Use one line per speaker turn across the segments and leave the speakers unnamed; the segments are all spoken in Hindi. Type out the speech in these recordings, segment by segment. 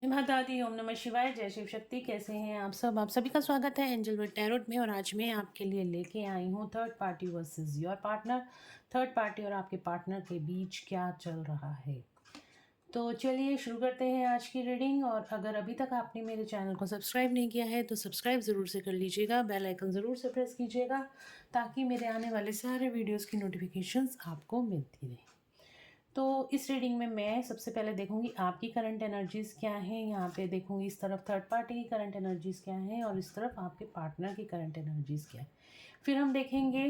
महादादी ओम नमः शिवाय। जय शिव शक्ति। कैसे हैं आप सब? आप सभी का स्वागत है एंजल वर्ड टैरोट में। और आज मैं आपके लिए लेके आई हूँ third party versus your partner. Third party और आपके पार्टनर के बीच क्या चल रहा है। तो चलिए शुरू करते हैं आज की रीडिंग। और अगर अभी तक आपने मेरे चैनल को सब्सक्राइब नहीं किया है तो सब्सक्राइब ज़रूर से कर लीजिएगा, बेल आइकन ज़रूर से प्रेस कीजिएगा ताकि मेरे आने वाले सारे वीडियोज़ की नोटिफिकेशंस आपको मिलती रहे। तो इस रीडिंग में मैं सबसे पहले देखूंगी आपकी करंट एनर्जीज़ क्या हैं। यहाँ पे देखूंगी इस तरफ थर्ड पार्टी की करंट एनर्जीज़ क्या हैं और इस तरफ आपके पार्टनर की करंट एनर्जीज़ क्या है। फिर हम देखेंगे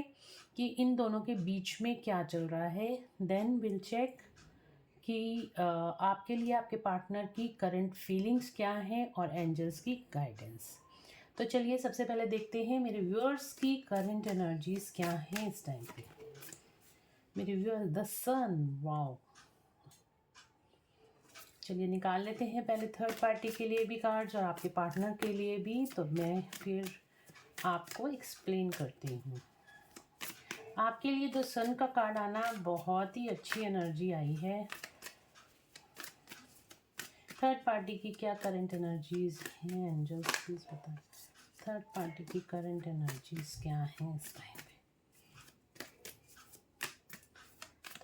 कि इन दोनों के बीच में क्या चल रहा है। देन विल चेक कि आपके लिए आपके पार्टनर की करंट फीलिंग्स क्या हैं और एंजल्स की गाइडेंस। तो चलिए सबसे पहले देखते हैं मेरे व्यूअर्स की करंट एनर्जीज़ क्या हैं इस टाइम पे। मेरे व्यूअर्स द सन, वाओ। चलिए निकाल लेते हैं पहले थर्ड पार्टी के लिए भी कार्ड्स और आपके पार्टनर के लिए भी। तो मैं फिर आपको एक्सप्लेन करती हूँ। आपके लिए द सन का कार्ड आना बहुत ही अच्छी एनर्जी आई है। थर्ड पार्टी की क्या करंट एनर्जीज हैं एंजल्स प्लीज बताएं। थर्ड पार्टी की करंट एनर्जीज क्या हैं इस टाइम पे।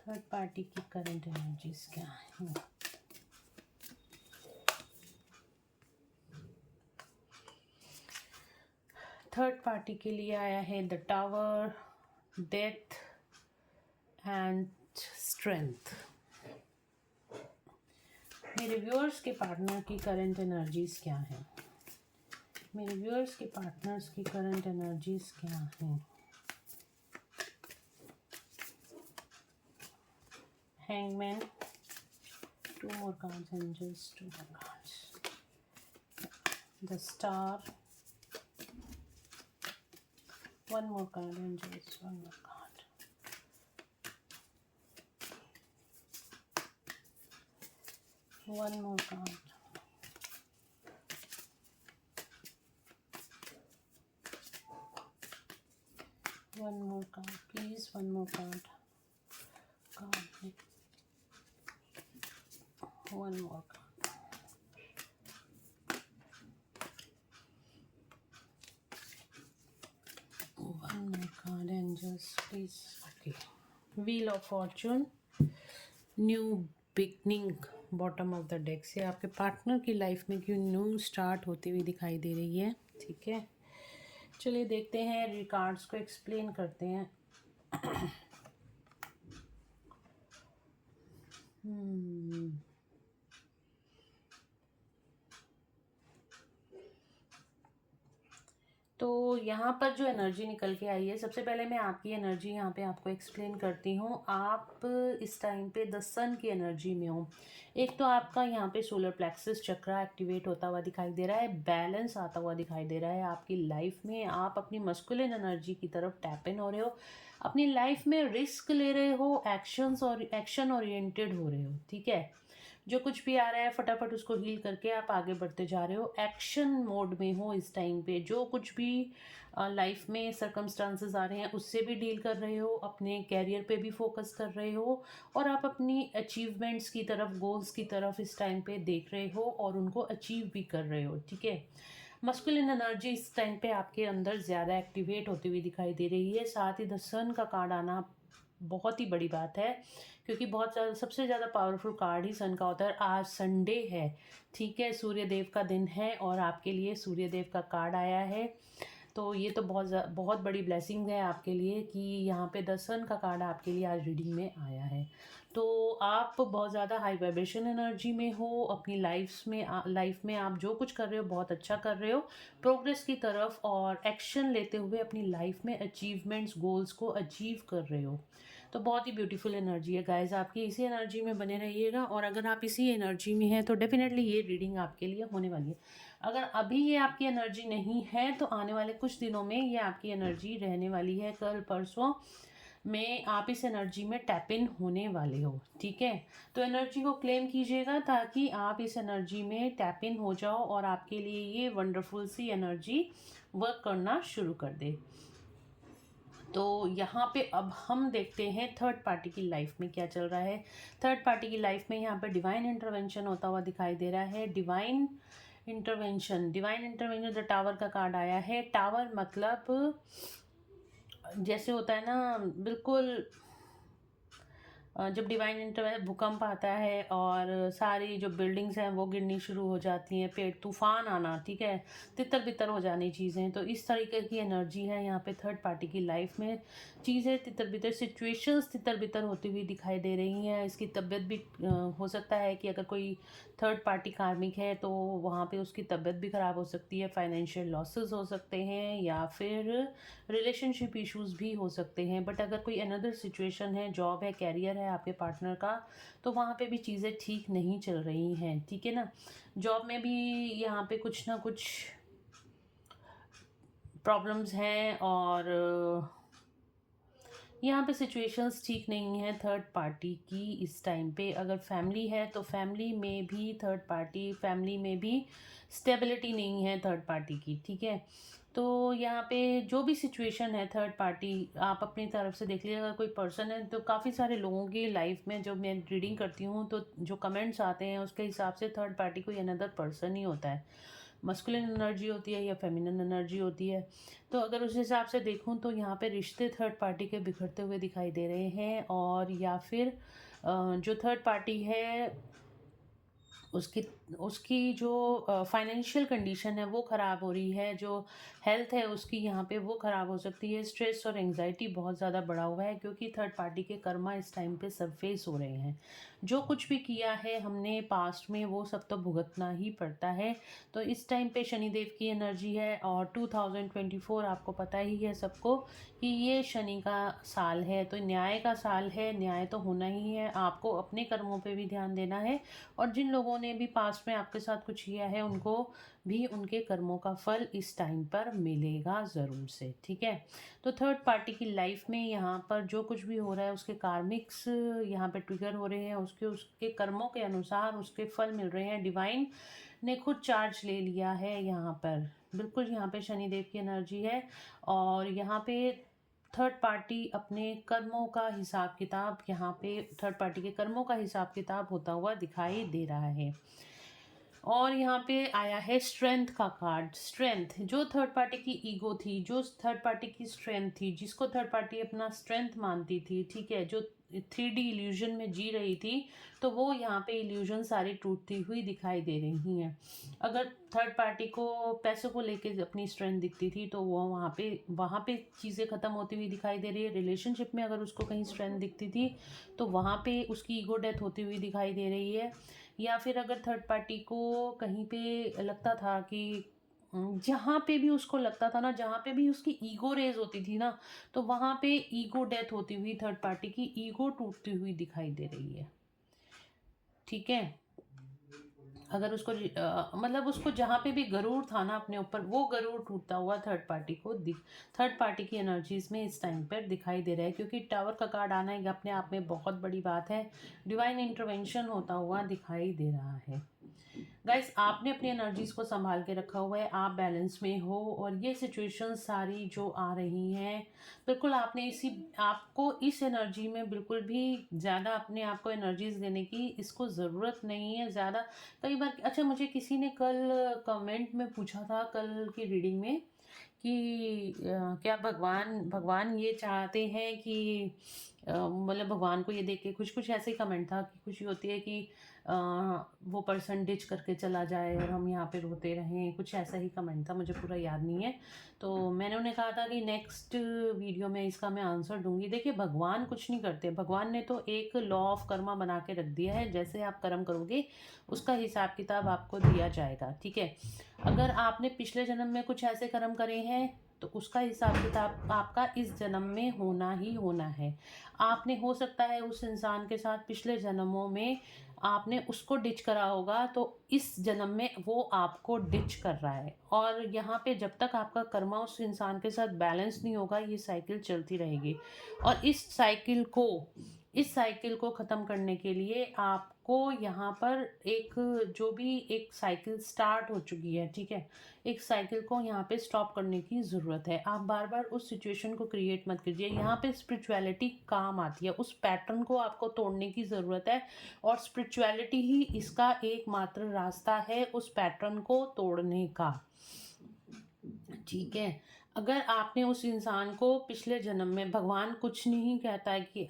थर्ड पार्टी की करंट एनर्जीज क्या हैं। थर्ड पार्टी के लिए आया है the tower, death and strength. मेरे व्यूअर्स के पार्टनर की करंट एनर्जीज क्या हैं। मेरे व्यूअर्स के पार्टनर्स की करंट एनर्जीज क्या हैं। Hangman, two more cards angels, two more cards, the star, one more card angels, one more card, one more card, one more card please, one more card, one more card, one more card angels please. Okay, wheel of fortune, new beginning, bottom of the deck से आपके पार्टनर की लाइफ में क्यों न्यू स्टार्ट होती हुई दिखाई दे रही है। ठीक है, चलिए देखते हैं, कार्ड्स को एक्सप्लेन करते हैं। तो यहाँ पर जो एनर्जी निकल के आई है, सबसे पहले मैं आपकी एनर्जी यहाँ पे आपको एक्सप्लेन करती हूँ। आप इस टाइम पे द सन की एनर्जी में हो। एक तो आपका यहाँ पे सोलर प्लेक्सस चक्रा एक्टिवेट होता हुआ दिखाई दे रहा है, बैलेंस आता हुआ दिखाई दे रहा है आपकी लाइफ में। आप अपनी मस्कुलिन एनर्जी की तरफ टैप इन हो रहे हो, अपनी लाइफ में रिस्क ले रहे हो, एक्शन ओरिएंटेड हो रहे हो। ठीक है, जो कुछ भी आ रहा है फटाफट उसको हील करके आप आगे बढ़ते जा रहे हो, एक्शन मोड में हो इस टाइम पे। जो कुछ भी लाइफ में सर्कमस्टांसेस आ रहे हैं उससे भी डील कर रहे हो, अपने कैरियर पे भी फोकस कर रहे हो और आप अपनी अचीवमेंट्स की तरफ, गोल्स की तरफ इस टाइम पे देख रहे हो और उनको अचीव भी कर रहे हो। ठीक है, मस्कुलिन एनर्जी इस टाइम पे आपके अंदर ज़्यादा एक्टिवेट होती हुई दिखाई दे रही है। साथ ही द सन का कार्ड आना बहुत ही बड़ी बात है, क्योंकि बहुत ज़्यादा, सबसे ज़्यादा पावरफुल कार्ड ही सन का होता है। आज संडे है, ठीक है, सूर्यदेव का दिन है और आपके लिए सूर्यदेव का कार्ड आया है। तो ये तो बहुत बड़ी ब्लेसिंग है आपके लिए कि यहाँ पे द सन का कार्ड आपके लिए आज रीडिंग में आया है। तो आप बहुत ज़्यादा हाई वाइब्रेशन एनर्जी में हो अपनी लाइफ में आप जो कुछ कर रहे हो बहुत अच्छा कर रहे हो, प्रोग्रेस की तरफ और एक्शन लेते हुए अपनी लाइफ में अचीवमेंट्स, गोल्स को अचीव कर रहे हो। तो बहुत ही ब्यूटीफुल एनर्जी है गाइज आपकी। इसी एनर्जी में बने रहिएगा और अगर आप इसी एनर्जी में हैं तो डेफिनेटली ये रीडिंग आपके लिए होने वाली है। अगर अभी ये आपकी एनर्जी नहीं है तो आने वाले कुछ दिनों में ये आपकी एनर्जी रहने वाली है। कल परसों में आप इस एनर्जी में टैप इन होने वाले हो। ठीक है, तो एनर्जी को क्लेम कीजिएगा ताकि आप इस एनर्जी में टैप इन हो जाओ और आपके लिए ये वंडरफुल सी एनर्जी वर्क करना शुरू कर दे। तो यहाँ पे अब हम देखते हैं थर्ड पार्टी की लाइफ में क्या चल रहा है। थर्ड पार्टी की लाइफ में यहाँ पे डिवाइन इंटरवेंशन होता हुआ दिखाई दे रहा है। डिवाइन इंटरवेंशन द टावर का कार्ड आया है। टावर मतलब जैसे होता है ना, बिल्कुल जब डिवाइन इंटरवेंशन भूकंप आता है और सारी जो बिल्डिंग्स हैं वो गिरनी शुरू हो जाती हैं, पेड़ तूफान आना, ठीक है, तितर बितर हो जानी चीज़ें, तो इस तरीके की एनर्जी है यहाँ पे थर्ड पार्टी की लाइफ में। चीज़ें तितर बितर, सिचुएशंस तितर बितर होती हुई दिखाई दे रही हैं। इसकी तबीयत भी हो सकता है कि अगर कोई थर्ड पार्टी कार्मिक है तो वहाँ पे उसकी तबीयत भी ख़राब हो सकती है, फाइनेंशियल लॉसेस हो सकते हैं, या फिर रिलेशनशिप इश्यूज भी हो सकते हैं। बट अगर कोई अनदर सिचुएशन है, जॉब है, कैरियर है आपके पार्टनर का, तो वहाँ पे भी चीज़ें ठीक नहीं चल रही हैं, ठीक है ना। जॉब में भी यहाँ पे कुछ ना कुछ प्रॉब्लम्स हैं और यहाँ पे सिचुएशंस ठीक नहीं है थर्ड पार्टी की इस टाइम पे। अगर फैमिली है तो फैमिली में भी थर्ड पार्टी, फैमिली में भी स्टेबिलिटी नहीं है थर्ड पार्टी की, ठीक है। तो यहाँ पे जो भी सिचुएशन है थर्ड पार्टी, आप अपनी तरफ से देख लीजिए। अगर कोई पर्सन है तो काफ़ी सारे लोगों की लाइफ में जब मैं रीडिंग करती हूँ तो जो कमेंट्स आते हैं उसके हिसाब से थर्ड पार्टी कोई अनदर पर्सन ही होता है। मस्कुलिन एनर्जी होती है या फेमिनिन एनर्जी होती है। तो अगर उस हिसाब से देखूं तो यहाँ पे रिश्ते थर्ड पार्टी के बिखरते हुए दिखाई दे रहे हैं, और या फिर जो थर्ड पार्टी है उसकी उसकी जो फाइनेंशियल कंडीशन है वो ख़राब हो रही है, जो हेल्थ है उसकी यहाँ पे वो ख़राब हो सकती है। स्ट्रेस और एंग्जाइटी बहुत ज़्यादा बढ़ा हुआ है क्योंकि थर्ड पार्टी के कर्मा इस टाइम पे सरफेस हो रहे हैं। जो कुछ भी किया है हमने पास्ट में वो सब तो भुगतना ही पड़ता है। तो इस टाइम पे शनिदेव की एनर्जी है, और 2024 आपको पता ही है सबको कि ये शनि का साल है, तो न्याय का साल है। न्याय तो होना ही है, आपको अपने कर्मों पे भी ध्यान देना है, और जिन लोगों ने भी पास्ट में आपके साथ कुछ किया है उनको भी उनके कर्मों का फल इस टाइम पर मिलेगा ज़रूर से, ठीक है। तो थर्ड पार्टी की लाइफ में यहाँ पर जो कुछ भी हो रहा है उसके कार्मिक्स यहाँ पे ट्रिगर हो रहे हैं, उसके उसके कर्मों के अनुसार उसके फल मिल रहे हैं। डिवाइन ने खुद चार्ज ले लिया है यहाँ पर, बिल्कुल यहाँ पे शनिदेव की एनर्जी है, और यहाँ पे थर्ड पार्टी अपने कर्मों का हिसाब किताब, यहाँ पे थर्ड पार्टी के कर्मों का हिसाब किताब होता हुआ दिखाई दे रहा है। और यहाँ पे आया है स्ट्रेंथ का कार्ड। स्ट्रेंथ, जो थर्ड पार्टी की ईगो थी, जो थर्ड पार्टी की स्ट्रेंथ थी, जिसको थर्ड पार्टी अपना स्ट्रेंथ मानती थी, ठीक है, जो 3D इल्यूजन में जी रही थी, तो वो यहाँ पे इल्यूजन सारी टूटती हुई दिखाई दे रही हैं। अगर थर्ड पार्टी को पैसों को लेके अपनी स्ट्रेंथ दिखती थी तो वो वहाँ पे चीज़ें ख़त्म होती हुई दिखाई दे रही है। रिलेशनशिप में अगर उसको कहीं स्ट्रेंथ दिखती थी तो वहाँ पे उसकी ईगो डेथ होती हुई दिखाई दे रही है। या फिर अगर थर्ड पार्टी को कहीं पे लगता था कि जहाँ पे भी उसको लगता था ना, जहाँ पे भी उसकी ईगो रेज होती थी ना, तो वहाँ पे ईगो डेथ होती हुई, थर्ड पार्टी की ईगो टूटती हुई दिखाई दे रही है, ठीक है। अगर उसको मतलब उसको जहाँ पे भी गरूर था ना अपने ऊपर, वो गरूर टूटता हुआ थर्ड पार्टी को थर्ड पार्टी की एनर्जीज में इस टाइम पर दिखाई दे रहा है, क्योंकि टावर का कार्ड आना है अपने आप में बहुत बड़ी बात है। डिवाइन इंटरवेंशन होता हुआ दिखाई दे रहा है। गाइस, आपने अपनी एनर्जीज को संभाल के रखा हुआ है, आप बैलेंस में हो, और ये सिचुएशन सारी जो आ रही हैं, बिल्कुल आपको इस एनर्जी में बिल्कुल भी ज़्यादा अपने आप को एनर्जीज देने की इसको ज़रूरत नहीं है ज़्यादा। कई बार अच्छा, मुझे किसी ने कल कमेंट में पूछा था कल की रीडिंग में कि क्या भगवान भगवान ये चाहते हैं कि मतलब भगवान को ये देख के कुछ कुछ ऐसे ही कमेंट था कि खुशी होती है कि अ, वो पर्सन डिच करके चला जाए और हम यहाँ पे रोते रहें, कुछ ऐसा ही कमेंट था, मुझे पूरा याद नहीं है। तो मैंने उन्हें कहा था कि नेक्स्ट वीडियो में इसका मैं आंसर दूंगी। देखिए, भगवान कुछ नहीं करते, भगवान ने तो एक लॉ ऑफ कर्मा बना के रख दिया है, जैसे आप कर्म करोगे उसका हिसाब किताब आपको दिया जाएगा, ठीक है। अगर आपने पिछले जन्म में कुछ ऐसे कर्म करे हैं तो उसका हिसाब किताब आपका इस जन्म में होना ही होना है। आपने, हो सकता है उस इंसान के साथ पिछले जन्मों में आपने उसको डिच करा होगा, तो इस जन्म में वो आपको डिच कर रहा है, और यहाँ पे जब तक आपका कर्मा उस इंसान के साथ बैलेंस नहीं होगा ये साइकिल चलती रहेगी। और इस साइकिल को इस साइकिल को ख़त्म करने के लिए आपको यहाँ पर एक जो भी एक साइकिल स्टार्ट हो चुकी है, ठीक है, एक साइकिल को यहाँ पे स्टॉप करने की ज़रूरत है। आप बार बार उस सिचुएशन को क्रिएट मत कीजिए। यहाँ पे स्पिरिचुअलिटी काम आती है, उस पैटर्न को आपको तोड़ने की ज़रूरत है और स्पिरिचुअलिटी ही इसका एकमात्र रास्ता है उस पैटर्न को तोड़ने का, ठीक है। अगर आपने उस इंसान को पिछले जन्म में, भगवान कुछ नहीं कहता है कि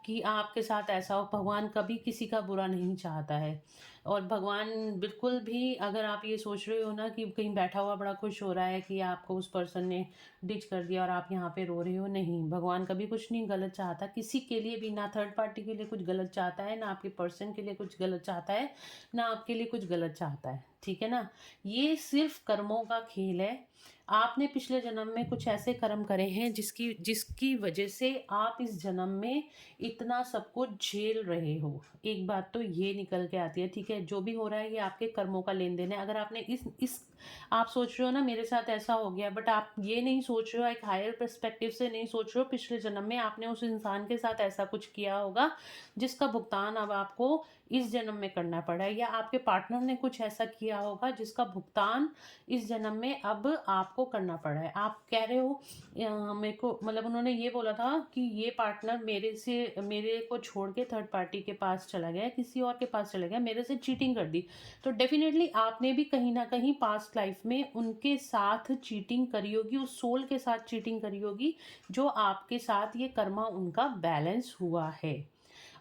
कि आपके साथ ऐसा हो, भगवान कभी किसी का बुरा नहीं चाहता है। और भगवान बिल्कुल भी, अगर आप ये सोच रहे हो ना कि कहीं बैठा हुआ बड़ा खुश हो रहा है कि आपको उस पर्सन ने डिच कर दिया और आप यहाँ पे रो रहे हो, नहीं, भगवान कभी कुछ नहीं गलत चाहता किसी के लिए भी, ना थर्ड पार्टी के लिए कुछ गलत चाहता है, ना आपके पर्सन के लिए कुछ गलत चाहता है, ना आपके लिए कुछ गलत चाहता है, ठीक है ना। ये सिर्फ कर्मों का खेल है। आपने पिछले जन्म में कुछ ऐसे कर्म करे हैं जिसकी जिसकी वजह से आप इस जन्म में इतना सब कुछ झेल रहे हो। एक बात तो ये निकल के आती है, ठीक है, जो भी हो रहा है ये आपके कर्मों का लेन देन है। अगर आपने इस आप सोच रहे हो ना मेरे साथ ऐसा हो गया, बट आप ये नहीं सोच रहे हो, एक हायर पर्सपेक्टिव से नहीं सोच रहे हो, पिछले जन्म में आपने उस इंसान के साथ ऐसा कुछ किया होगा जिसका भुगतान अब आपको इस जन्म में करना पड़ा है, या आपके पार्टनर ने कुछ ऐसा किया होगा जिसका भुगतान इस जन्म में अब आपको करना पड़ा है। आप कह रहे हो मेरे को, मतलब उन्होंने ये बोला था कि ये पार्टनर मेरे को छोड़ के थर्ड पार्टी के पास चला गया, किसी और के पास चला गया, मेरे से चीटिंग कर दी, तो डेफिनेटली आपने भी कहीं ना कहीं पास्ट लाइफ में उनके साथ चीटिंग करी होगी, उस सोल के साथ चीटिंग करी होगी जो आपके साथ ये कर्मा उनका बैलेंस हुआ है।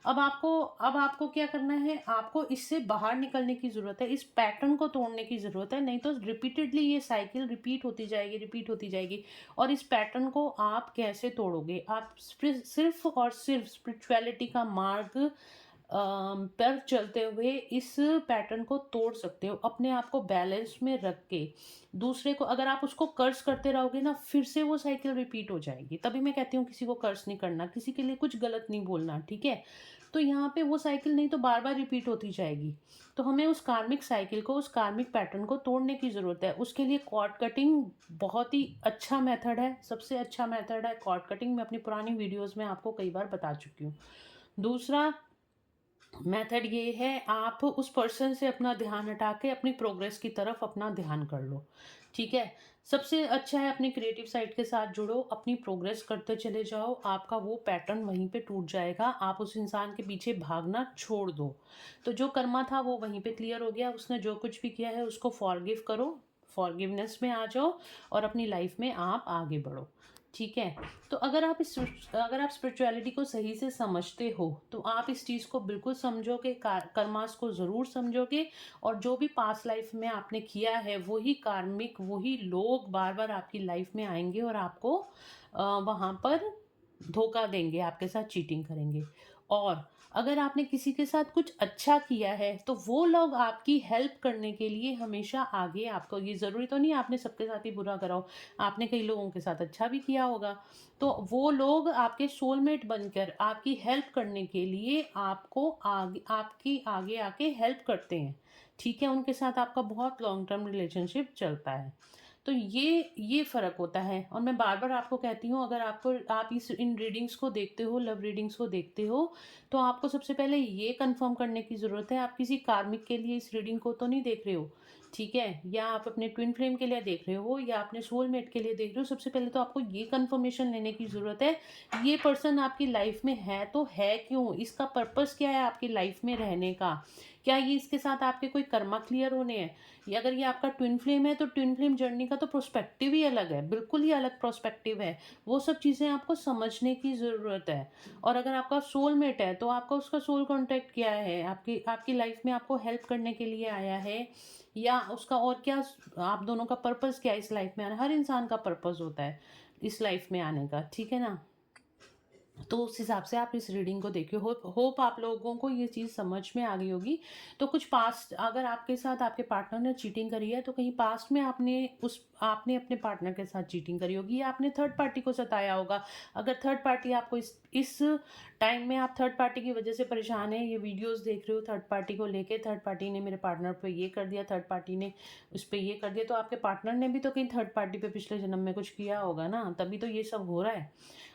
अब आपको क्या करना है, आपको इससे बाहर निकलने की ज़रूरत है, इस पैटर्न को तोड़ने की ज़रूरत है, नहीं तो रिपीटेडली ये साइकिल रिपीट होती जाएगी, रिपीट होती जाएगी। और इस पैटर्न को आप कैसे तोड़ोगे, आप सिर्फ और सिर्फ स्पिरिचुअलिटी का मार्ग पर चलते हुए इस पैटर्न को तोड़ सकते हो, अपने आप को बैलेंस में रख के। दूसरे को अगर आप उसको कर्स करते रहोगे ना, फिर से वो साइकिल रिपीट हो जाएगी। तभी मैं कहती हूँ किसी को कर्स नहीं करना, किसी के लिए कुछ गलत नहीं बोलना, ठीक है। तो यहाँ पे वो साइकिल नहीं तो बार बार रिपीट होती जाएगी। तो हमें उस कार्मिक साइकिल को, उस कार्मिक पैटर्न को तोड़ने की ज़रूरत है। उसके लिए कॉर्ड कटिंग बहुत ही अच्छा मेथड है, सबसे अच्छा मेथड है कॉर्ड कटिंग। मैं अपनी पुरानी वीडियोज़ में आपको कई बार बता चुकी हूँ। दूसरा मेथड ये है, आप उस पर्सन से अपना ध्यान हटा के अपनी प्रोग्रेस की तरफ अपना ध्यान कर लो, ठीक है। सबसे अच्छा है अपनी क्रिएटिव साइड के साथ जुड़ो, अपनी प्रोग्रेस करते चले जाओ, आपका वो पैटर्न वहीं पे टूट जाएगा। आप उस इंसान के पीछे भागना छोड़ दो। तो जो कर्मा था वो वहीं पे क्लियर हो गया, उसने जो कुछ भी किया है उसको फॉरगिव करो, फॉरगिवनेस में आ जाओ और अपनी लाइफ में आप आगे बढ़ो, ठीक है। तो अगर आप स्पिरिचुअलिटी को सही से समझते हो तो आप इस चीज़ को बिल्कुल समझोगे, कर्मास को ज़रूर समझोगे, और जो भी पास्ट लाइफ में आपने किया है वही कार्मिक, वही लोग बार बार आपकी लाइफ में आएंगे और आपको वहाँ पर धोखा देंगे, आपके साथ चीटिंग करेंगे। और अगर आपने किसी के साथ कुछ अच्छा किया है तो वो लोग आपकी हेल्प करने के लिए हमेशा आगे, आपको ये ज़रूरी तो नहीं आपने सबके साथ ही बुरा करा हो, आपने कई लोगों के साथ अच्छा भी किया होगा, तो वो लोग आपके सोलमेट बनकर आपकी हेल्प करने के लिए आपको आपकी आगे आके हेल्प करते हैं, ठीक है। उनके साथ आपका बहुत लॉन्ग टर्म रिलेशनशिप चलता है। तो ये फ़र्क होता है। और मैं बार बार आपको कहती हूँ, अगर आप इन रीडिंग्स को देखते हो, लव रीडिंग्स को देखते हो, तो आपको सबसे पहले ये कंफर्म करने की ज़रूरत है, आप किसी कार्मिक के लिए इस रीडिंग को तो नहीं देख रहे हो, ठीक है, या आप अपने ट्विन फ्लेम के लिए देख रहे हो, या अपने सोलमेट के लिए देख रहे हो। सबसे पहले तो आपको ये कंफर्मेशन लेने की ज़रूरत है, ये पर्सन आपकी लाइफ में है तो है क्यों, इसका पर्पस क्या है आपकी लाइफ में रहने का, क्या ये इसके साथ आपके कोई कर्मा क्लियर होने हैं, या अगर ये आपका ट्विन फ्लेम है तो ट्विन फ्लेम जर्नी का तो प्रोस्पेक्टिव ही अलग है, बिल्कुल ही अलग प्रोस्पेक्टिव है। वो सब चीज़ें आपको समझने की ज़रूरत है। और अगर आपका सोलमेट है तो आपका उसका सोल कॉन्टैक्ट क्या है, आपकी आपकी लाइफ में आपको हेल्प करने के लिए आया है, या उसका और क्या, आप दोनों का पर्पस क्या है इस लाइफ में आना। हर इंसान का पर्पस होता है इस लाइफ में आने का, ठीक है ना। तो उस हिसाब से आप इस रीडिंग को देखिए। होप आप लोगों को ये चीज़ समझ में आ गई होगी। तो कुछ पास्ट, अगर आपके साथ आपके पार्टनर ने चीटिंग करी है तो कहीं पास्ट में आपने अपने पार्टनर के साथ चीटिंग करी होगी, या आपने थर्ड पार्टी को सताया होगा। अगर थर्ड पार्टी आपको इस टाइम में आप थर्ड पार्टी की वजह से परेशान है, ये वीडियोस देख रहे हो थर्ड पार्टी को लेके, थर्ड पार्टी ने मेरे पार्टनर पे ये कर दिया, थर्ड पार्टी ने उस पर ये कर दिया, तो आपके पार्टनर ने भी तो कहीं थर्ड पार्टी पे पिछले जन्म में कुछ किया होगा ना, तभी तो ये सब हो रहा है।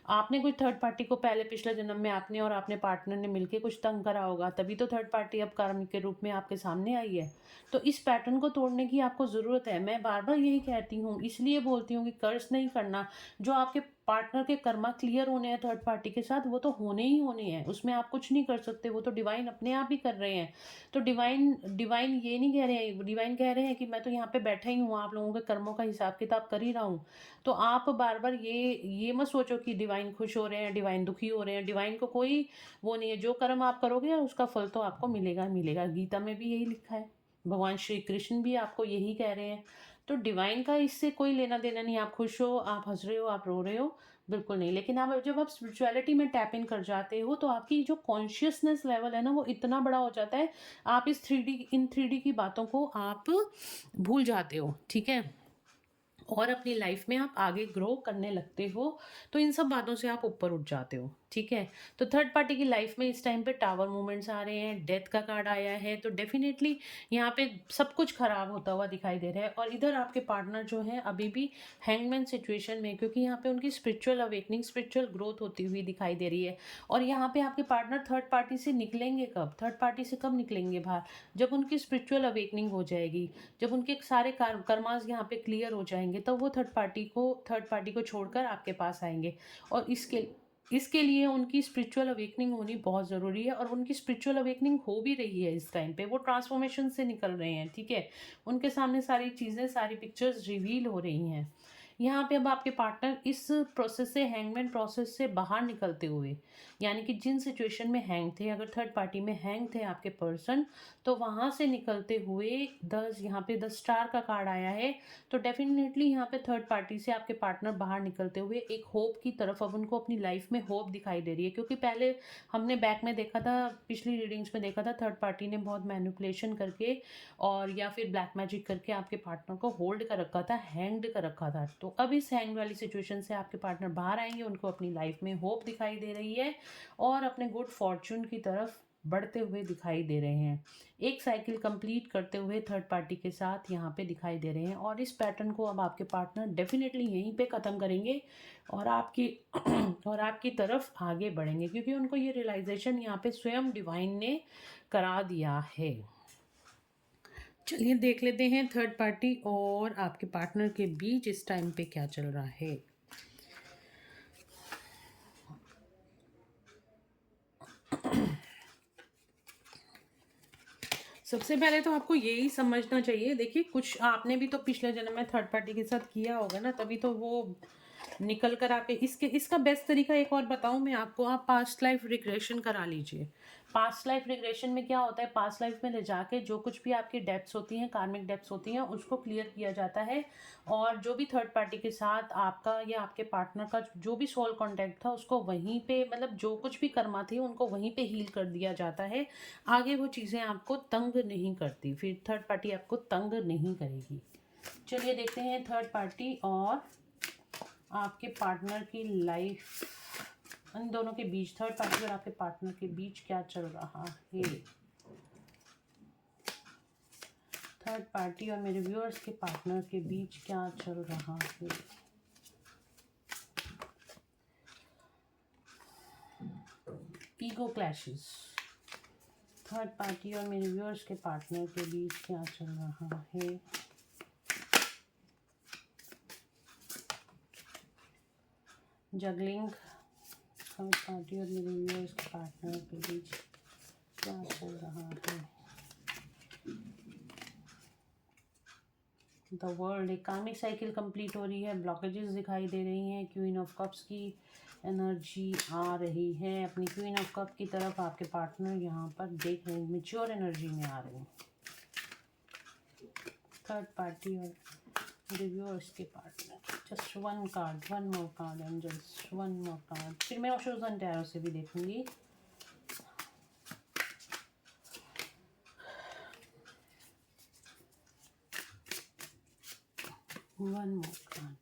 आपने कोई थर्ड पार्टी को पहले पिछले जन्म में आपने और आपने पार्टनर ने मिलके कुछ तंग करा होगा, तभी तो थर्ड पार्टी अब कर्म के रूप में आपके सामने आई है। तो इस पैटर्न को तोड़ने की आपको ज़रूरत है। मैं बार बार यही कहती हूँ, इसलिए बोलती हूँ कि कर्ज नहीं करना। जो आपके पार्टनर के कर्मा क्लियर होने हैं थर्ड पार्टी के साथ, वो तो होने ही होने हैं, उसमें आप कुछ नहीं कर सकते, वो तो डिवाइन अपने आप ही कर रहे हैं। तो डिवाइन डिवाइन ये नहीं कह रहे हैं, डिवाइन कह रहे हैं कि मैं तो यहाँ पे बैठा ही हूँ, आप लोगों के कर्मों का हिसाब किताब कर ही रहा हूँ। तो आप बार बार ये मत सोचो कि डिवाइन खुश हो रहे हैं, डिवाइन दुखी हो रहे हैं। डिवाइन को कोई वो नहीं है, जो कर्म आप करोगे उसका फल तो आपको मिलेगा मिलेगा। गीता में भी यही लिखा है, भगवान श्री कृष्ण भी आपको यही कह रहे हैं। तो डिवाइन का इससे कोई लेना देना नहीं। आप खुश हो, आप हंस रहे हो, आप रो रहे हो, बिल्कुल नहीं। लेकिन आप जब आप स्पिरिचुअलिटी में टैप इन कर जाते हो तो आपकी जो कॉन्शियसनेस लेवल है ना, वो इतना बड़ा हो जाता है, आप इस इन 3D की बातों को आप भूल जाते हो, ठीक है। और अपनी लाइफ में आप आगे ग्रो करने लगते हो, तो इन सब बातों से आप ऊपर उठ जाते हो, ठीक है। तो थर्ड पार्टी की लाइफ में इस टाइम पे टावर मूवमेंट्स आ रहे हैं, डेथ का कार्ड आया है, तो डेफिनेटली यहाँ पे सब कुछ खराब होता हुआ दिखाई दे रहा है। और इधर आपके पार्टनर जो है अभी भी हैंगमैन सिचुएशन में, क्योंकि यहाँ पे उनकी स्पिरिचुअल अवेकनिंग, स्पिरिचुअल ग्रोथ होती हुई दिखाई दे रही है। और यहाँ पे आपके पार्टनर थर्ड पार्टी से निकलेंगे कब, थर्ड पार्टी से कब निकलेंगे बाहर, जब उनकी स्पिरिचुअल अवेकनिंग हो जाएगी, जब उनके सारे कर्मास यहाँ पे क्लियर हो जाएंगे, तब वो थर्ड पार्टी को छोड़कर आपके पास आएंगे। और इसके लिए उनकी स्पिरिचुअल अवेकनिंग होनी बहुत ज़रूरी है। और उनकी स्पिरिचुअल अवेकनिंग हो भी रही है इस टाइम पे, वो ट्रांसफॉर्मेशन से निकल रहे हैं, ठीक है। उनके सामने सारी चीज़ें, सारी पिक्चर्स रिवील हो रही हैं। यहाँ पे अब आपके पार्टनर इस प्रोसेस से, हैंगमैन प्रोसेस से बाहर निकलते हुए, यानी कि जिन सिचुएशन में हैंग थे, अगर थर्ड पार्टी में हैंग थे आपके पर्सन, तो वहाँ से निकलते हुए यहाँ पे 10 स्टार का कार्ड आया है। तो डेफिनेटली यहाँ पे थर्ड पार्टी से आपके पार्टनर बाहर निकलते हुए एक होप की तरफ, अब उनको अपनी लाइफ में होप दिखाई दे रही है। क्योंकि पहले हमने बैक में देखा था, पिछली रीडिंग्स में देखा था, थर्ड पार्टी ने बहुत मैनिपुलेशन करके और या फिर ब्लैक मैजिक करके आपके पार्टनर को होल्ड कर रखा था, हैंग्ड कर रखा था। तो अब इस हैंग वाली सिचुएशन से आपके पार्टनर बाहर आएंगे, उनको अपनी लाइफ में होप दिखाई दे रही है और अपने गुड फॉर्चून की तरफ बढ़ते हुए दिखाई दे रहे हैं। एक साइकिल कंप्लीट करते हुए थर्ड पार्टी के साथ यहाँ पे दिखाई दे रहे हैं। और इस पैटर्न को अब आपके पार्टनर डेफिनेटली यहीं पे ख़त्म करेंगे और आपकी और आपकी तरफ आगे बढ़ेंगे, क्योंकि उनको ये रियलाइजेशन यहाँ पे स्वयं डिवाइन ने करा दिया है। चलिए देख लेते हैं थर्ड पार्टी और आपके पार्टनर के बीच इस टाइम पे क्या चल रहा है। सबसे पहले तो आपको यही समझना चाहिए, देखिए कुछ आपने भी तो पिछले जन्म में थर्ड पार्टी के साथ किया होगा ना, तभी तो वो निकल कर आपके इसका बेस्ट तरीका एक और बताऊं मैं आपको, आप पास्ट लाइफ रिग्रेशन करा लीजिए। पास्ट लाइफ रिग्रेशन में क्या होता है, पास्ट लाइफ में ले जाके जो कुछ भी आपकी डेब्ट्स होती हैं, कार्मिक डेब्ट्स होती हैं, उसको क्लियर किया जाता है। और जो भी थर्ड पार्टी के साथ आपका या आपके पार्टनर का जो भी सोल कॉन्टैक्ट था, उसको वहीं पे, मतलब जो कुछ भी कर्मा थी उनको वहीं पे हील कर दिया जाता है। आगे वो चीज़ें आपको तंग नहीं करती, फिर थर्ड पार्टी आपको तंग नहीं करेगी। चलिए देखते हैं थर्ड पार्टी और आपके पार्टनर की लाइफ, इन दोनों के बीच, थर्ड पार्टी और आपके पार्टनर के बीच क्या चल रहा है। थर्ड पार्टी और मेरे व्यूअर्स के पार्टनर के बीच क्या चल रहा है। Ego clashes. थर्ड पार्टी और मेरे व्यूअर्स के पार्टनर के बीच क्या चल रहा है। जगलिंग। थर्ड पार्टी और मेरे व्यूअर्स के पार्टनर के बीच क्या चल रहा है। द वर्ल्ड, एक कार्मिक साइकिल कंप्लीट हो रही है, ब्लॉकेजेस दिखाई दे रही हैं, क्वीन ऑफ कप्स की एनर्जी आ रही है। अपनी क्वीन ऑफ कप की तरफ आपके पार्टनर यहाँ पर देख रहे हैं, मैच्योर एनर्जी में आ रहे हैं। थर्ड पार्टी और रिव्यूअर्स के partner, just one card, one more card angels, one more card. फिर मैं ओशोजन टैरो से भी देखूंगी। One more card.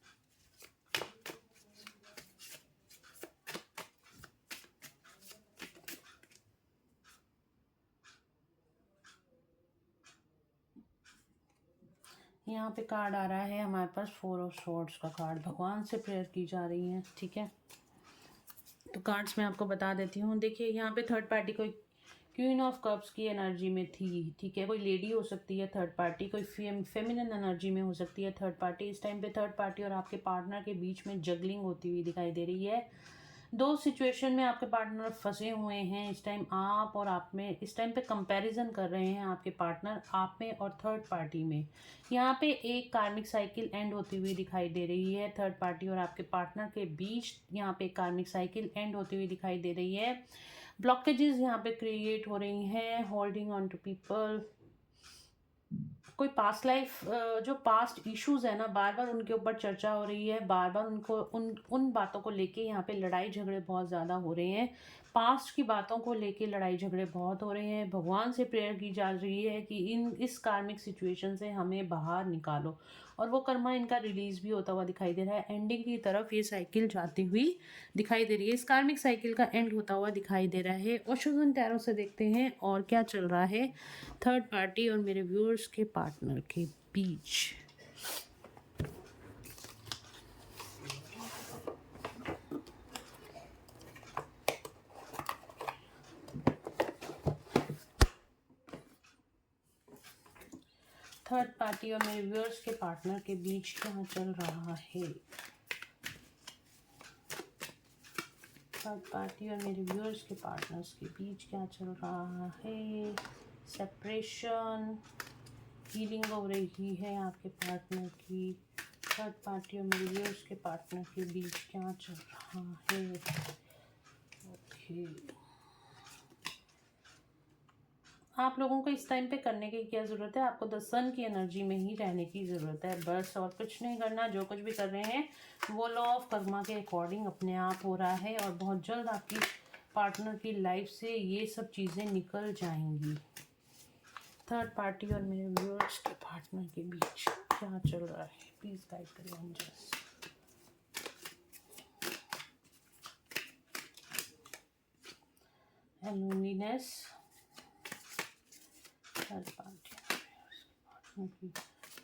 यहाँ पे कार्ड आ रहा है हमारे पास 4 ऑफ स्वॉर्ड्स का कार्ड। भगवान से प्रेयर की जा रही है, ठीक है। तो कार्ड्स मैं आपको बता देती हूँ। देखिए यहाँ पे थर्ड पार्टी कोई क्वीन ऑफ कप्स की एनर्जी में थी, ठीक है। कोई लेडी हो सकती है थर्ड पार्टी, कोई फेमिनिन एनर्जी में हो सकती है थर्ड पार्टी। इस टाइम पे थर्ड पार्टी और आपके पार्टनर के बीच में जगलिंग होती हुई दिखाई दे रही है। दो सिचुएशन में आपके पार्टनर फंसे हुए हैं इस टाइम। आप और आप में इस टाइम पे कंपैरिजन कर रहे हैं आपके पार्टनर आप में और थर्ड पार्टी में। यहाँ पे एक कार्मिक साइकिल एंड होती हुई दिखाई दे रही है थर्ड पार्टी और आपके पार्टनर के बीच। यहाँ पे कार्मिक साइकिल एंड होती हुई दिखाई दे रही है। ब्लॉकेजेस यहाँ पे क्रिएट हो रही हैं, होल्डिंग ऑन टू पीपल। कोई पास्ट लाइफ जो पास्ट इश्यूज है ना, बार बार उनके ऊपर चर्चा हो रही है, बार बार उनको उन बातों को लेके यहाँ पे लड़ाई झगड़े बहुत ज़्यादा हो रहे हैं। पास्ट की बातों को लेके लड़ाई झगड़े बहुत हो रहे हैं। भगवान से प्रेयर की जा रही है कि इस कार्मिक सिचुएशन से हमें बाहर निकालो, और वो कर्मा इनका रिलीज भी होता हुआ दिखाई दे रहा है। एंडिंग की तरफ ये साइकिल जाती हुई दिखाई दे रही है। इस कार्मिक साइकिल का एंड होता हुआ दिखाई दे रहा है। और टैरो से देखते हैं और क्या चल रहा है थर्ड पार्टी और मेरे व्यूअर्स के पार्टनर के बीच। थर्ड पार्टी और मेरे व्यूअर्स के पार्टनर के बीच क्या चल रहा है। थर्ड पार्टी और मेरे व्यूअर्स के पार्टनर्स के बीच क्या चल रहा है। सेपरेशन, हीलिंग हो रही है आपके पार्टनर की। थर्ड पार्टी और मेरे व्यूअर्स के पार्टनर के बीच क्या चल रहा है। ओके, आप लोगों को इस टाइम पे करने की क्या ज़रूरत है, आपको द सन की एनर्जी में ही रहने की ज़रूरत है बस, और कुछ नहीं करना। जो कुछ भी कर रहे हैं वो लॉ ऑफ कर्मा के अकॉर्डिंग अपने आप हो रहा है, और बहुत जल्द आपकी पार्टनर की लाइफ से ये सब चीज़ें निकल जाएंगी। थर्ड पार्टी और मेरे व्यूअर्स के पार्टनर के बीच क्या चल रहा है, प्लीज़ गाइड करिए angels. Loneliness, third party,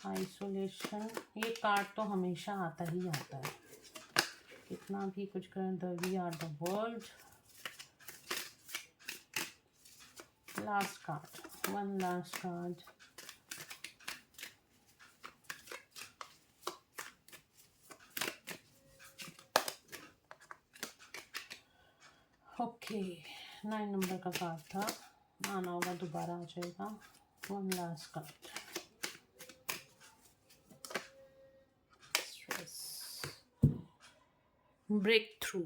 isolation. ये कार्ड तो हमेशा आता ही आता है, कितना भी कुछ करें। The we are the world, last card, one last card. Okay, 9 नंबर का कार्ड था, आना होगा दोबारा आ जाएगा। One last card, breakthrough.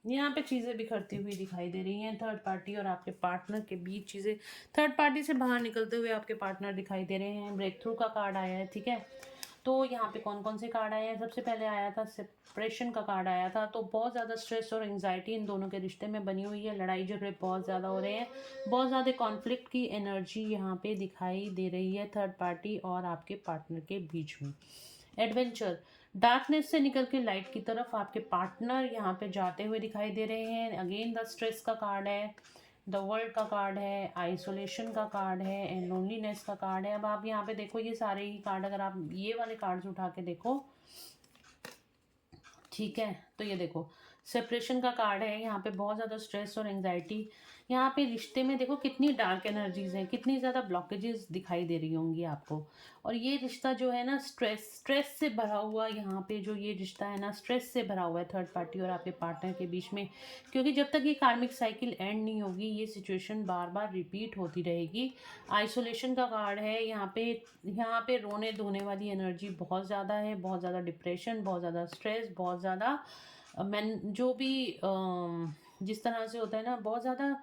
यहाँ पे चीज़ें बिखरती हुई दिखाई दे रही हैं थर्ड पार्टी और आपके पार्टनर के बीच। चीज़ें थर्ड पार्टी से बाहर निकलते हुए आपके पार्टनर दिखाई दे रहे हैं। ब्रेक थ्रू का कार्ड आया है, ठीक है। तो यहाँ पे कौन कौन से कार्ड आए हैं, सबसे पहले आया था सेपरेशन का कार्ड आया था। तो बहुत ज़्यादा स्ट्रेस और एंग्जाइटी इन दोनों के रिश्ते में बनी हुई है, लड़ाई झगड़े बहुत ज़्यादा हो रहे हैं, बहुत ज़्यादा कॉन्फ्लिक्ट की एनर्जी यहाँ पे दिखाई दे रही है थर्ड पार्टी और आपके पार्टनर के बीच में। एडवेंचर, डार्कनेस से निकल के लाइट की तरफ आपके पार्टनर यहाँ पे जाते हुए दिखाई दे रहे हैं। अगेन द स्ट्रेस का कार्ड है, द वर्ल्ड का कार्ड है, आइसोलेशन का कार्ड है, एंड लोनलीनेस का कार्ड है। अब आप यहाँ पे देखो ये सारे ही कार्ड, अगर आप ये वाले कार्ड्स उठा के देखो, ठीक है, तो ये देखो सेपरेशन का कार्ड है। यहाँ पे बहुत ज़्यादा स्ट्रेस और एंग्जाइटी, यहाँ पे रिश्ते में देखो कितनी डार्क एनर्जीज हैं, कितनी ज़्यादा ब्लॉकेजेस दिखाई दे रही होंगी आपको। और ये रिश्ता जो है ना स्ट्रेस से भरा हुआ, यहाँ पे जो ये रिश्ता है ना स्ट्रेस से भरा हुआ है थर्ड पार्टी और आपके पार्टनर के बीच में। क्योंकि जब तक ये कार्मिक साइकिल एंड नहीं होगी ये सिचुएशन बार बार रिपीट होती रहेगी। आइसोलेशन का कार्ड है, यहाँ पे रोने धोने वाली एनर्जी बहुत ज़्यादा है, बहुत ज़्यादा डिप्रेशन, बहुत ज़्यादा स्ट्रेस, बहुत ज़्यादा जो भी जिस तरह से होता है ना, बहुत ज़्यादा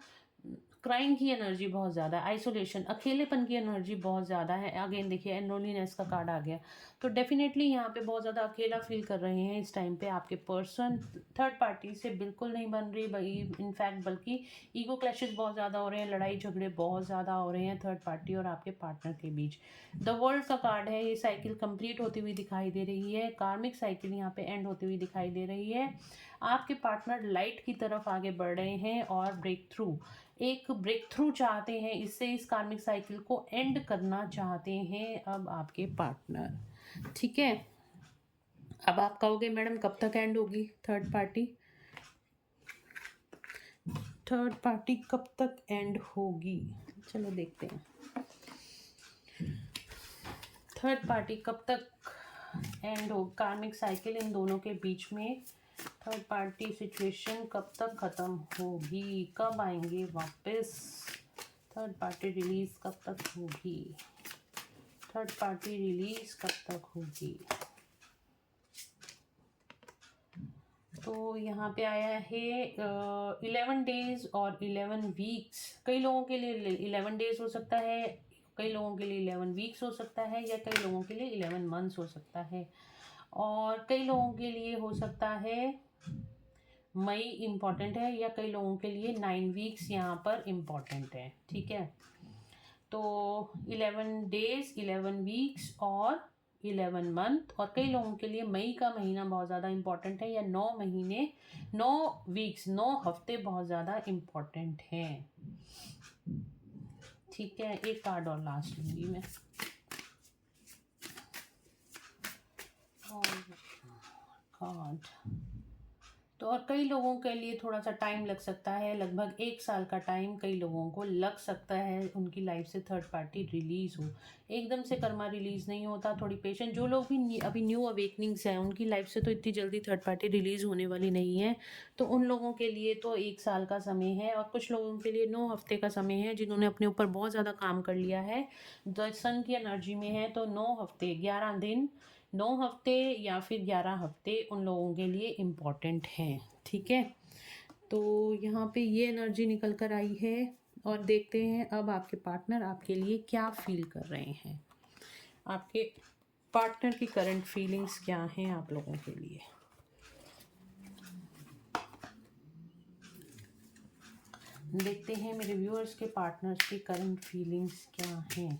क्राइम की एनर्जी बहुत ज़्यादा है। आइसोलेशन, अकेलेपन की एनर्जी बहुत ज़्यादा है। अगेन देखिए लोनलीनेस का कार्ड आ गया, तो डेफिनेटली यहाँ पे बहुत ज़्यादा अकेला फील कर रहे हैं इस टाइम पे आपके पर्सन। थर्ड पार्टी से बिल्कुल नहीं बन रही भाई, इनफैक्ट बल्कि ईगो क्लैशेस बहुत ज़्यादा हो रहे हैं, लड़ाई झगड़े बहुत ज़्यादा हो रहे हैं थर्ड पार्टी और आपके पार्टनर के बीच। द वर्ल्ड का कार्ड है, ये साइकिल कंप्लीट होती हुई दिखाई दे रही है, कार्मिक साइकिल यहाँ पे एंड होती हुई दिखाई दे रही है। आपके पार्टनर लाइट की तरफ आगे बढ़ रहे हैं और एक ब्रेक थ्रू चाहते हैं, इससे इस कार्मिक साइकिल को एंड करना चाहते हैं अब आपके पार्टनर, ठीक है। अब आप कहोगे मैडम कब तक एंड होगी थर्ड पार्टी, थर्ड पार्टी कब तक एंड होगी, चलो देखते हैं। थर्ड पार्टी कब तक एंड हो, कार्मिक साइकिल इन दोनों के बीच में थर्ड पार्टी सिचुएशन कब तक ख़त्म होगी, कब आएंगे वापस, थर्ड पार्टी रिलीज कब तक होगी, थर्ड पार्टी रिलीज कब तक होगी। तो यहाँ पे आया है 11 डेज और 11 वीक्स। कई लोगों के लिए 11 डेज हो सकता है, कई लोगों के लिए 11 वीक्स हो सकता है, या कई लोगों के लिए 11 मंथ्स हो सकता है, और कई लोगों के लिए हो सकता है मई इम्पॉर्टेंट है, या कई लोगों के लिए 9 वीक्स यहाँ पर इम्पॉर्टेंट है। ठीक है, तो 11 डेज, 11 वीक्स और 11 मंथ, और कई लोगों के लिए मई का महीना बहुत ज़्यादा इम्पॉर्टेंट है, या 9 महीने, 9 वीक्स, 9 हफ्ते बहुत ज़्यादा इम्पॉर्टेंट हैं। ठीक है, एक कार्ड और लास्ट लूँगी मैं। और कार्ड तो, और कई लोगों के लिए थोड़ा सा टाइम लग सकता है, लगभग 1 साल का टाइम कई लोगों को लग सकता है उनकी लाइफ से थर्ड पार्टी रिलीज़ हो। एकदम से कर्मा रिलीज़ नहीं होता, थोड़ी पेशेंट। जो लोग भी अभी न्यू अवेकनिंग्स हैं उनकी लाइफ से तो इतनी जल्दी थर्ड पार्टी रिलीज़ होने वाली नहीं है, तो उन लोगों के लिए तो 1 साल का समय है, और कुछ लोगों के लिए 9 हफ्ते का समय है, जिन्होंने अपने ऊपर बहुत ज़्यादा काम कर लिया है, द सन की एनर्जी में है, तो 9 हफ्ते 11 दिन, 9 हफ्ते या फिर 11 हफ्ते उन लोगों के लिए इम्पॉर्टेंट हैं। ठीक है, तो यहाँ पे ये एनर्जी निकल कर आई है, और देखते हैं अब आपके पार्टनर आपके लिए क्या फील कर रहे हैं, आपके पार्टनर की करंट फीलिंग्स क्या हैं आप लोगों के लिए। देखते हैं मेरे व्यूअर्स के पार्टनर्स की करंट फीलिंग्स क्या हैं।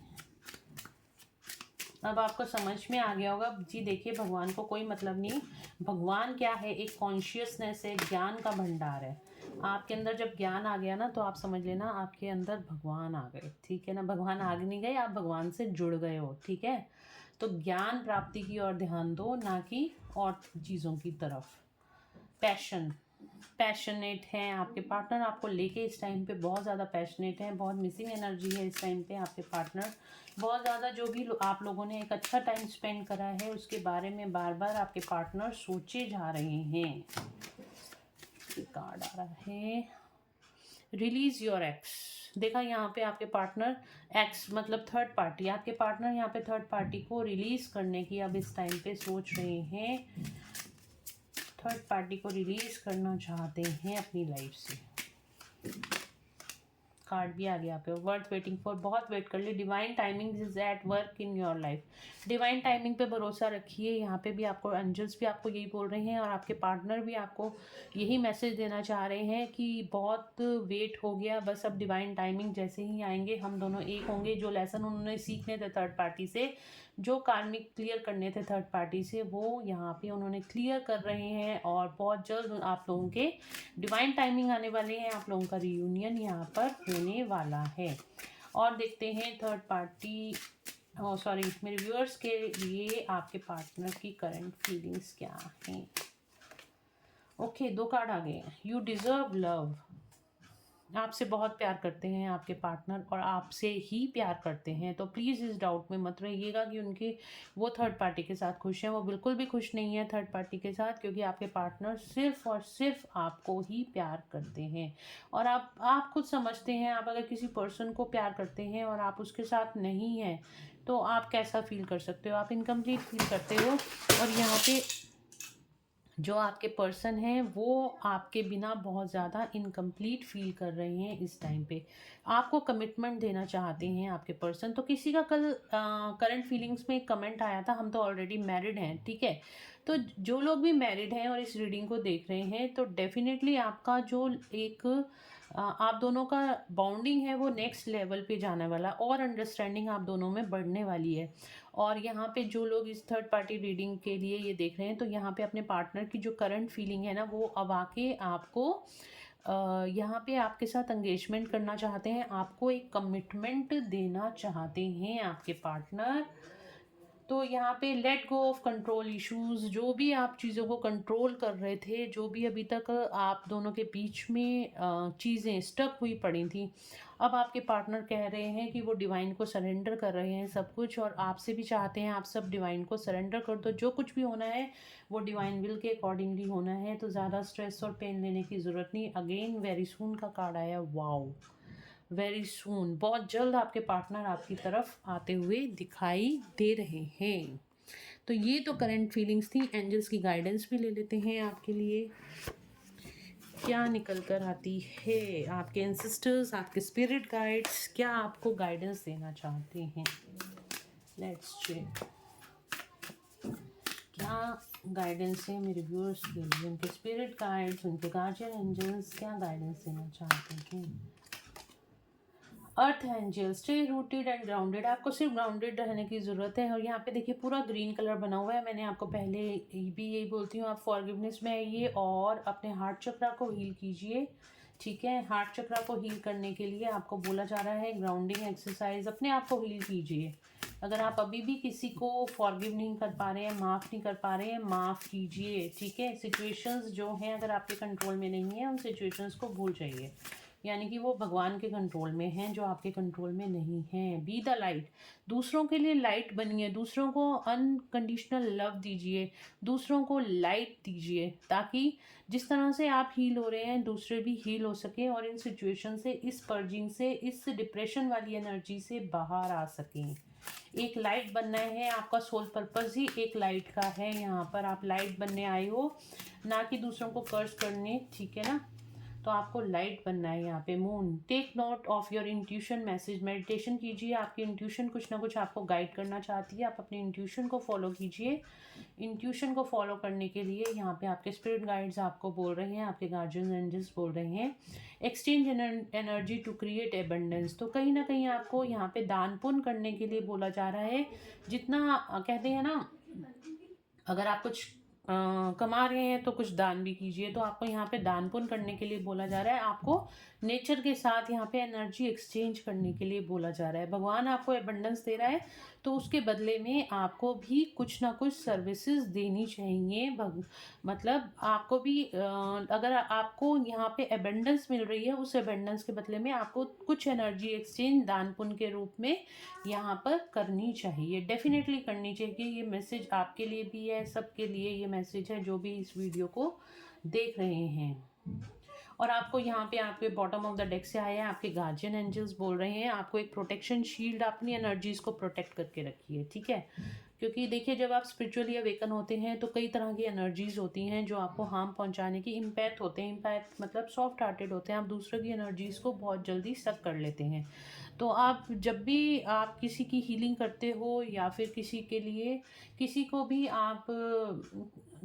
अब आपको समझ में आ गया होगा जी। देखिए, भगवान को कोई मतलब नहीं, भगवान क्या है, एक कॉन्शियसनेस है, ज्ञान का भंडार है। आपके अंदर जब ज्ञान आ गया ना, तो आप समझ लेना आपके अंदर भगवान आ गए। ठीक है ना, भगवान आ नहीं गए, आप भगवान से जुड़ गए हो। ठीक है, तो ज्ञान प्राप्ति की ओर ध्यान दो, ना कि और चीज़ों की तरफ। पैशनेट हैं आपके पार्टनर, आपको लेके इस टाइम पे बहुत ज़्यादा पैशनेट हैं, बहुत मिसिंग एनर्जी है इस टाइम पे आपके पार्टनर। बहुत ज़्यादा जो भी आप लोगों ने एक अच्छा टाइम स्पेंड करा है उसके बारे में बार बार आपके पार्टनर सोचे जा रहे हैं। कार्ड आ रहा है रिलीज योर एक्स। देखा यहाँ पे आपके पार्टनर, एक्स मतलब थर्ड पार्टी, आपके पार्टनर यहाँ पे थर्ड पार्टी को रिलीज करने की अब इस टाइम पे सोच रहे हैं, थर्ड पार्टी को रिलीज करना चाहते हैं अपनी लाइफ से। कार्ड भी आ गया आप वर्थ वेटिंग फॉर, बहुत वेट कर ली। Divine timing is at work in your life. Divine timing पे भरोसा रखिए। यहाँ पे भी आपको एंजल्स भी आपको यही बोल रहे हैं, और आपके पार्टनर भी आपको यही मैसेज देना चाह रहे हैं कि बहुत वेट हो गया, बस अब डिवाइन टाइमिंग जैसे ही आएंगे हम दोनों एक होंगे। जो लेसन उन्होंने सीखने थे थर्ड पार्टी से, जो कार्मिक क्लियर करने थे थर्ड पार्टी से, वो यहाँ पे उन्होंने क्लियर कर रहे हैं, और बहुत जल्द आप लोगों के डिवाइन टाइमिंग आने वाले हैं। आप लोगों का रियूनियन यहाँ पर होने वाला है। और देखते हैं थर्ड पार्टी, सॉरी, मेरे व्यूअर्स के लिए आपके पार्टनर की करंट फीलिंग्स क्या हैं। ओके, 2 कार्ड आ गए। You deserve love. आपसे बहुत प्यार करते हैं आपके पार्टनर, और आपसे ही प्यार करते हैं, तो प्लीज़ इस डाउट में मत रहिएगा कि उनके वो थर्ड पार्टी के साथ खुश हैं। वो बिल्कुल भी खुश नहीं है थर्ड पार्टी के साथ, क्योंकि आपके पार्टनर सिर्फ और सिर्फ आपको ही प्यार करते हैं। और आप खुद समझते हैं, आप अगर किसी पर्सन को प्यार करते हैं और आप उसके साथ नहीं हैं, तो आप कैसा फील कर सकते हो, आप इनकम्प्लीट फील करते हो। और यहाँ पे जो आपके पर्सन हैं वो आपके बिना बहुत ज़्यादा इनकम्प्लीट फील कर रहे हैं इस टाइम पे। आपको कमिटमेंट देना चाहते हैं आपके पर्सन। तो किसी का कल करंट फीलिंग्स में एक कमेंट आया था, हम तो ऑलरेडी मैरिड हैं। ठीक है, तो जो लोग भी मैरिड हैं और इस रीडिंग को देख रहे हैं, तो डेफिनेटली आपका जो एक आप दोनों का बॉन्डिंग है वो नेक्स्ट लेवल पे जाने वाला, और अंडरस्टैंडिंग आप दोनों में बढ़ने वाली है। और यहाँ पे जो लोग इस थर्ड पार्टी रीडिंग के लिए ये देख रहे हैं, तो यहाँ पे अपने पार्टनर की जो करंट फीलिंग है ना, वो अब आके आपको यहाँ पे आपके साथ एंगेजमेंट करना चाहते हैं, आपको एक कमिटमेंट देना चाहते हैं आपके पार्टनर। तो यहाँ पे let go of control issues, जो भी आप चीज़ों को कंट्रोल कर रहे थे, जो भी अभी तक आप दोनों के बीच में चीज़ें स्टक हुई पड़ी थी, अब आपके पार्टनर कह रहे हैं कि वो डिवाइन को सरेंडर कर रहे हैं सब कुछ, और आपसे भी चाहते हैं आप सब डिवाइन को सरेंडर कर दो, जो कुछ भी होना है वो डिवाइन विल के अकॉर्डिंगली होना है, तो ज़्यादा स्ट्रेस और पेन लेने की ज़रूरत नहीं। अगेन वेरी सून का कार्ड आया, वाओ, वेरी सून, बहुत जल्द आपके पार्टनर आपकी तरफ आते हुए दिखाई दे रहे हैं। तो ये तो करंट फीलिंग्स थी। एंजल्स की गाइडेंस भी ले लेते हैं आपके लिए, क्या निकल कर आती है। आपके एंसेस्टर्स, आपके स्पिरिट गाइड्स क्या आपको गाइडेंस देना चाहते हैं। लेट्स चेक क्या गाइडेंस है मेरे व्यूअर्स के लिए। उनके स्पिरिट गाइड्स, उनके गार्जियन एंजल्स क्या गाइडेंस देना चाहते हैं। Earth angel, stay rooted and grounded, आपको सिर्फ ग्राउंडेड रहने की ज़रूरत है। और यहाँ पे देखिए पूरा ग्रीन कलर बना हुआ है, मैंने आपको पहले भी यही बोलती हूँ, आप फॉरगिवनेस में आइए और अपने हार्ट चक्रा को हील कीजिए। ठीक है, हार्ट चक्रा को हील करने के लिए आपको बोला जा रहा है ग्राउंडिंग एक्सरसाइज, अपने आप को हील कीजिए। अगर आप अभी भी किसी को फॉरगिव नहीं कर पा रहे हैं, माफ़ नहीं कर पा रहे हैं, माफ़ कीजिए। ठीक है, सिचुएशंस जो हैं अगर आपके कंट्रोल में नहीं है, उन सिचुएशंस को भूल जाइए, यानी कि वो भगवान के कंट्रोल में हैं जो आपके कंट्रोल में नहीं हैं। बी द लाइट, दूसरों के लिए लाइट बनिए, दूसरों को अनकंडीशनल लव दीजिए, दूसरों को लाइट दीजिए, ताकि जिस तरह से आप हील हो रहे हैं दूसरे भी हील हो सकें और इन सिचुएशन से, इस पर्जिंग से, इस डिप्रेशन वाली एनर्जी से बाहर आ सकें। एक लाइट बनना है, आपका सोल पर्पस ही एक लाइट का है। यहाँ पर आप लाइट बनने आए हो, ना कि दूसरों को कर्ज करने। ठीक है ना, तो आपको लाइट बनना है। यहाँ पे moon, take note of your intuition message, meditation कीजिए, आपकी इंट्यूशन कुछ ना कुछ आपको गाइड करना चाहती है, आप अपनी इंट्यूशन को फॉलो कीजिए। इंट्यूशन को फॉलो करने के लिए यहाँ पे आपके स्पिरिट गाइड्स आपको बोल रहे हैं, आपके गार्जियन एंजल्स बोल रहे हैं, exchange energy to create abundance. तो कहीं ना कहीं आपको यहाँ पे दान पुण्य करने के लिए बोला जा रहा है। जितना कहते हैं ना, अगर आप कुछ कमा रहे हैं तो कुछ दान भी कीजिए। तो आपको यहाँ पे दान पुण्य करने के लिए बोला जा रहा है, आपको नेचर के साथ यहाँ पे एनर्जी एक्सचेंज करने के लिए बोला जा रहा है। भगवान आपको एबंडेंस दे रहा है, तो उसके बदले में आपको भी कुछ ना कुछ सर्विसेज देनी चाहिए। मतलब आपको भी अगर आपको यहाँ पे एबंडेंस मिल रही है, उस एबंडेंस के बदले में आपको कुछ एनर्जी एक्सचेंज दान पुण्य के रूप में यहाँ पर करनी चाहिए, डेफिनेटली करनी चाहिए। ये मैसेज आपके लिए भी है, सबके लिए ये मैसेज है जो भी इस वीडियो को देख रहे हैं। और आपको यहाँ पे आपके बॉटम ऑफ द डेक से आया है, आपके गार्जियन एंजल्स बोल रहे हैं आपको एक प्रोटेक्शन शील्ड, अपनी एनर्जीज को प्रोटेक्ट करके रखिए। ठीक है, क्योंकि देखिए जब आप स्पिरिचुअली अवेकन होते हैं तो कई तरह की एनर्जीज होती हैं जो आपको हार्म पहुंचाने की, इम्पैक्ट होते हैं। इम्पैक्ट मतलब सॉफ्ट हार्टेड होते हैं, आप दूसरों की एनर्जीज को बहुत जल्दी सक कर लेते हैं। तो आप जब भी आप किसी की हीलिंग करते हो या फिर किसी के लिए, किसी को भी आप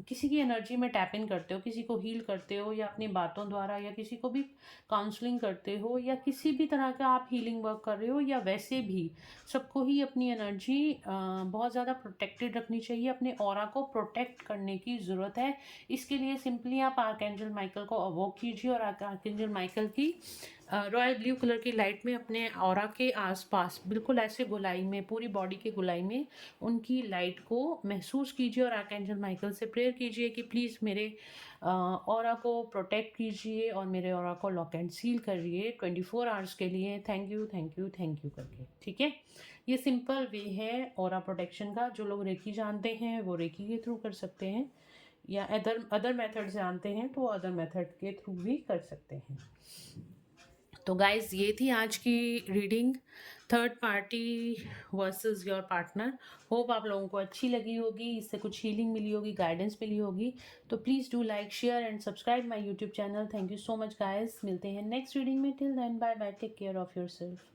किसी की एनर्जी में टैप इन करते हो, किसी को हील करते हो या अपनी बातों द्वारा, या किसी को भी काउंसलिंग करते हो, या किसी भी तरह का आप हीलिंग वर्क कर रहे हो, या वैसे भी सबको ही अपनी एनर्जी बहुत ज़्यादा प्रोटेक्टेड रखनी चाहिए। अपने ऑरा को प्रोटेक्ट करने की ज़रूरत है। इसके लिए सिंपली आप आर्कएंजल माइकल को अवॉक कीजिए और आर्कएंजल माइकल की रॉयल ब्लू कलर की लाइट में अपने ऑरा के आसपास बिल्कुल ऐसे गोलाई में, पूरी बॉडी के गोलाई में उनकी लाइट को महसूस कीजिए और आर्कएंजल माइकल से प्रेयर कीजिए कि प्लीज़ मेरे ऑरा को प्रोटेक्ट कीजिए और मेरे ऑरा को लॉक एंड सील करिए 24 आवर्स के लिए। Thank you thank you thank you करके। ठीक है, ये सिंपल वे है ऑरा प्रोटेक्शन का। जो लोग रेकी जानते हैं वो रेकी के थ्रू कर सकते हैं, या अदर मेथड जानते हैं तो अदर मेथड के थ्रू भी कर सकते हैं। तो गाइज़ ये थी आज की reading, third party versus your partner. Hope आप लोगों को अच्छी लगी होगी, इससे कुछ हीलिंग मिली होगी, गाइडेंस मिली होगी। तो please do like, share and subscribe my YouTube channel. Thank you so much guys, मिलते हैं नेक्स्ट रीडिंग में। Till then bye bye, take care of yourself.